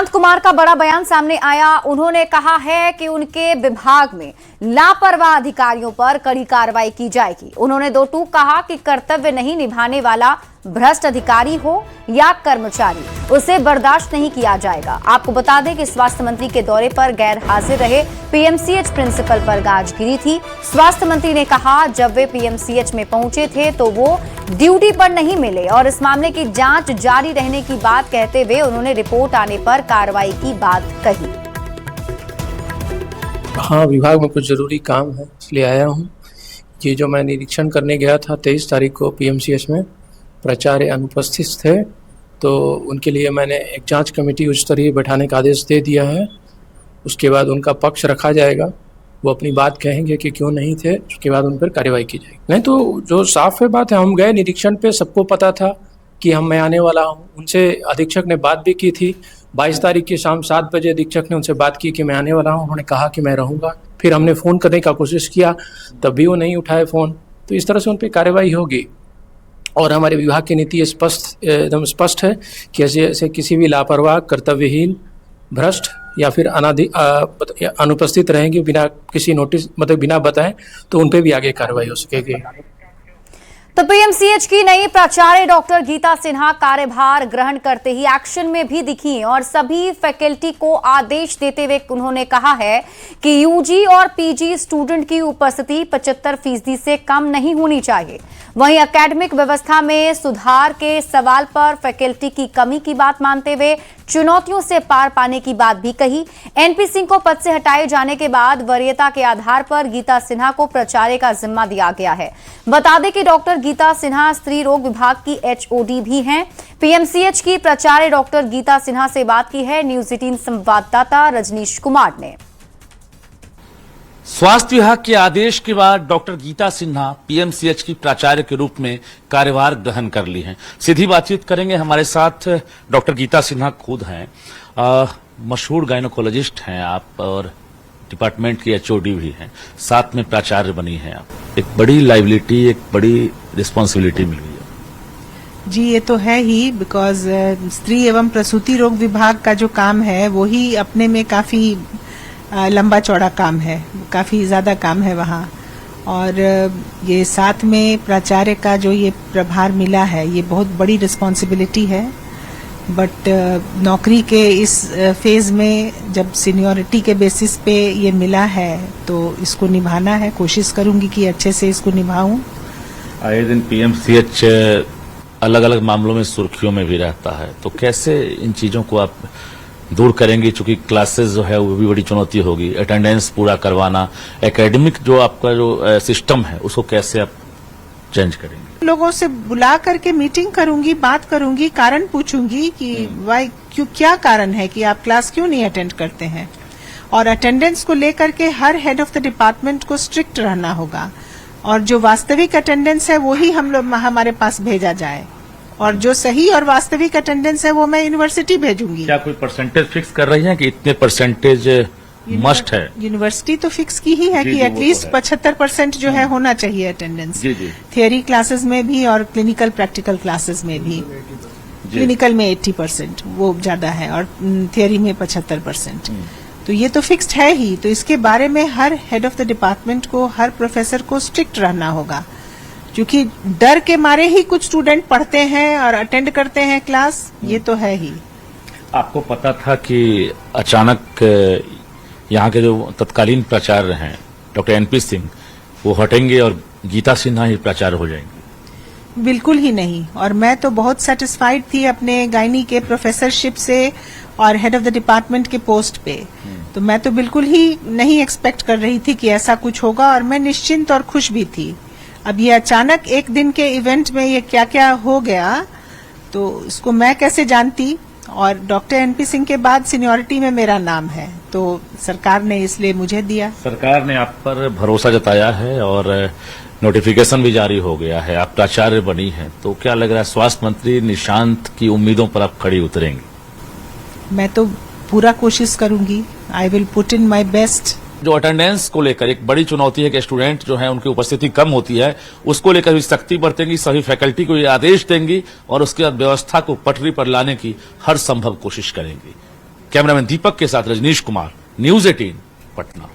सुशांत कुमार का बड़ा बयान सामने आया। उन्होंने कहा है कि उनके विभाग में लापरवाह अधिकारियों पर कड़ी कार्रवाई की जाएगी। उन्होंने दो टूक कहा कि कर्तव्य नहीं निभाने वाला भ्रष्ट अधिकारी हो या कर्मचारी, उसे बर्दाश्त नहीं किया जाएगा। आपको बता दें कि स्वास्थ्य मंत्री के दौरे पर गैर हाजिर रहे पीएमसीएच प्रिंसिपल पर गाज गिरी थी। स्वास्थ्य मंत्री ने कहा जब वे पीएमसीएच में पहुंचे थे तो वो ड्यूटी पर नहीं मिले और इस मामले की जांच जारी रहने की बात कहते हुए उन्होंने रिपोर्ट आने पर कार्रवाई की बात कही। हाँ, विभाग में कुछ जरूरी काम है इसलिए आया हूँ। ये जो मैं निरीक्षण करने गया था 23 तारीख को पीएमसीएच में, प्राचार्य अनुपस्थित थे, तो उनके लिए मैंने एक जांच कमेटी उच्च स्तरीय बैठाने का आदेश दे दिया है। उसके बाद उनका पक्ष रखा जाएगा, वो अपनी बात कहेंगे कि क्यों नहीं थे, उसके बाद उन पर कार्रवाई की जाएगी। नहीं तो जो साफ है बात है, हम गए निरीक्षण पे, सबको पता था कि मैं आने वाला हूँ। उनसे अधीक्षक ने बात भी की थी। 22 तारीख की शाम 7 बजे अधीक्षक ने उनसे बात की कि मैं आने वाला हूँ। उन्होंने कहा कि मैं रहूँगा। फिर हमने फ़ोन करने का कोशिश किया, तब भी वो नहीं उठाए फ़ोन। तो इस तरह से उन पर कार्रवाई होगी और हमारे विभाग की नीति एकदम स्पष्ट है कि ऐसे किसी भी लापरवाह, कर्तव्यहीन, भ्रष्ट या फिर अनुपस्थित रहेंगे बिना किसी नोटिस बिना बताएं, तो उन पे भी आगे कार्रवाई हो सकेगी। तो पीएमसीएच की नई प्राचार्य डॉक्टर गीता सिन्हा कार्यभार ग्रहण करते ही एक्शन में भी दिखी और सभी फैकल्टी को आदेश देते हुए उन्होंने कहा है कि यूजी और पीजी स्टूडेंट की उपस्थिति 75% से कम नहीं होनी चाहिए। वहीं एकेडमिक व्यवस्था में सुधार के सवाल पर फैकल्टी की कमी की बात मानते हुए चुनौतियों से पार पाने की बात भी कही। एनपी सिंह को पद से हटाए जाने के बाद वरीयता के आधार पर गीता सिन्हा को प्राचार्य का जिम्मा दिया गया है। बता दें कि डॉक्टर गीता सिन्हा स्त्री रोग विभाग की एचओडी भी हैं। पीएमसीएच की प्राचार्य डॉक्टर गीता सिन्हा से बात की है न्यूज 18 संवाददाता रजनीश कुमार ने। स्वास्थ्य विभाग के आदेश के बाद डॉक्टर गीता सिन्हा पीएमसीएच की प्राचार्य के रूप में कार्यभार ग्रहण कर ली हैं। सीधी बातचीत करेंगे। हमारे साथ डॉक्टर गीता सिन्हा खुद हैं, मशहूर गायनोकोलॉजिस्ट हैं आप और डिपार्टमेंट की एचओडी भी हैं, साथ में प्राचार्य बनी हैं आप। एक बड़ी लाइबिलिटी, एक बड़ी रिस्पॉन्सिबिलिटी मिल गई है। जी, ये तो है ही, बिकॉज स्त्री एवं प्रसूति रोग विभाग का जो काम है वो ही अपने में काफी लंबा चौड़ा काम है, काफी ज्यादा काम है वहाँ। और ये साथ में प्राचार्य का जो ये प्रभार मिला है, ये बहुत बड़ी रिस्पॉन्सिबिलिटी है। बट नौकरी के इस फेज में जब सीनियरिटी के बेसिस पे ये मिला है तो इसको निभाना है। कोशिश करूंगी कि अच्छे से इसको निभाऊं। आए दिन पीएमसीएच अलग अलग मामलों में सुर्खियों में भी रहता है, तो कैसे इन चीजों को आप दूर करेंगे? चूंकि क्लासेस जो है वो भी बड़ी चुनौती होगी, अटेंडेंस पूरा करवाना, एकेडमिक जो आपका जो सिस्टम है उसको कैसे आप चेंज करेंगे? लोगों से बुला करके मीटिंग करूंगी, बात करूंगी, कारण पूछूंगी कि क्या कारण है कि आप क्लास क्यों नहीं अटेंड करते हैं। और अटेंडेंस को लेकर के हर हेड ऑफ द डिपार्टमेंट को स्ट्रिक्ट रहना होगा और जो वास्तविक अटेंडेंस है वो ही हमारे पास भेजा जाए और जो सही और वास्तविक अटेंडेंस है वो मैं यूनिवर्सिटी भेजूंगी। क्या कोई परसेंटेज फिक्स कर रही है कि इतने परसेंटेज मस्ट है? यूनिवर्सिटी तो फिक्स की ही है कि एटलीस्ट 75% जो है होना चाहिए अटेंडेंस, थियोरी क्लासेस में भी और क्लिनिकल प्रैक्टिकल क्लासेस में भी। क्लिनिकल में 80% वो ज्यादा है और थियोरी में 75%। तो ये तो फिक्स्ड है ही। तो इसके बारे में हर हेड ऑफ द डिपार्टमेंट को, हर प्रोफेसर को स्ट्रिक्ट रहना होगा, क्योंकि डर के मारे ही कुछ स्टूडेंट पढ़ते हैं और अटेंड करते हैं क्लास। ये तो है ही। आपको पता था कि अचानक यहाँ के जो तत्कालीन प्राचार्य हैं डॉक्टर एनपी सिंह वो हटेंगे और गीता सिन्हा ही प्राचार्य हो जाएंगी? बिल्कुल ही नहीं। और मैं तो बहुत सेटिस्फाइड थी अपने गायनी के प्रोफेसरशिप से और हेड ऑफ द डिपार्टमेंट के पोस्ट पे। तो मैं तो बिल्कुल ही नहीं एक्सपेक्ट कर रही थी कि ऐसा कुछ होगा और मैं निश्चिंत और खुश भी थी। अब ये अचानक एक दिन के इवेंट में ये क्या क्या हो गया तो इसको मैं कैसे जानती। और डॉक्टर एनपी सिंह के बाद सीनियरिटी में मेरा नाम है तो सरकार ने इसलिए मुझे दिया। सरकार ने आप पर भरोसा जताया है और नोटिफिकेशन भी जारी हो गया है, आप प्राचार्य बनी हैं, तो क्या लग रहा है स्वास्थ्य मंत्री निशांत की उम्मीदों पर आप खड़ी उतरेंगी? मैं तो पूरा कोशिश करूंगी। I will put in my best. जो अटेंडेंस को लेकर एक बड़ी चुनौती है कि स्टूडेंट जो है उनकी उपस्थिति कम होती है, उसको लेकर भी सख्ती बरतेंगी, सभी फैकल्टी को ये आदेश देंगी और उसके बाद व्यवस्था को पटरी पर लाने की हर संभव कोशिश करेंगी। कैमरामैन दीपक के साथ रजनीश कुमार, न्यूज 18 पटना।